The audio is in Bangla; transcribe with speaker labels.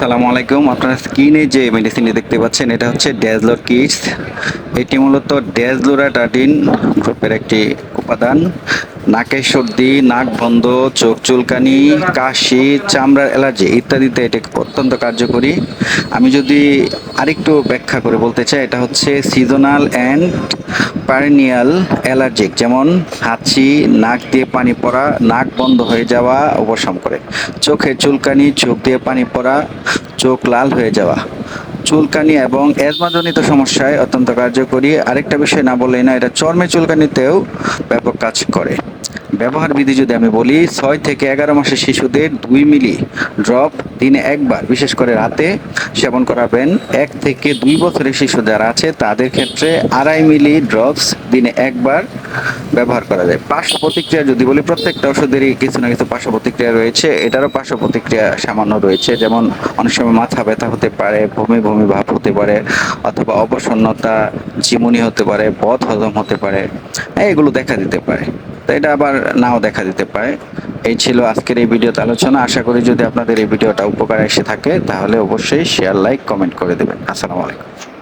Speaker 1: আসসালামু আলাইকুম। আপনারা স্ক্রিনে যে মেডিসিনটি দেখতে পাচ্ছেন এটা হচ্ছে ড্যাজলোর কিডস। এটি মূলত ড্যাজলোরাটাডিন গ্রুপের একটি উপাদান। নাকের সর্দি, নাক বন্ধ, চোখ চুলকানি, কাশি, চামড়ার অ্যালার্জি ইত্যাদিতে এটি অত্যন্ত কার্যকরী। আমি যদি আরেকটু ব্যাখ্যা করে বলতে চাই, এটা হচ্ছে সিজনাল অ্যান্ড পারেনিয়াল অ্যালার্জিক, যেমন হাঁচি, নাক দিয়ে পানি পড়া, নাক বন্ধ হয়ে যাওয়া উপশম করে। চোখের চুলকানি, চোখ দিয়ে পানি পড়া, চোখ লাল হয়ে যাওয়া, চুলকানি এবং অ্যাজমাজনিত সমস্যায় অত্যন্ত কার্যকরী। আরেকটা বিষয় না বললেই না, এটা চর্মে চুলকানিতেও ব্যাপক কাজ করে। ব্যবহার বিধি যদি আমি বলি, 6 থেকে 11 মাসের শিশুদের 2 মিলি ড্রপ দিনে একবার, বিশেষ করে রাতে সেবন করাবেন। 1 থেকে 2 বছরের শিশু যারা আছে তাদের ক্ষেত্রে 2.5 মিলি ড্রপস দিনে একবার ব্যবহার করা যায়। পার্শ্ব প্রতিক্রিয়া যদি বলি, প্রত্যেকটা ওষুধেরই কিছু না কিছু পার্শ্ব প্রতিক্রিয়া রয়েছে, এটারও পার্শ্ব প্রতিক্রিয়া সামান্য রয়েছে। যেমন অনেক সময় মাথা ব্যথা হতে পারে, বমি বমি ভাব হতে পারে, অথবা অবসন্নতা, ঝিমুনি হতে পারে, বদ হজম হতে পারে, এগুলো দেখা দিতে পারে। তো এটা আবার নাও দেখা দিতে পারে। এই ছিল আজকের এই ভিডিওতে আলোচনা। আশা করি যদি আপনাদের এই ভিডিওটা উপকারে এসে থাকে তাহলে অবশ্যই শেয়ার, লাইক, কমেন্ট করে দেবেন। আসসালামু আলাইকুম।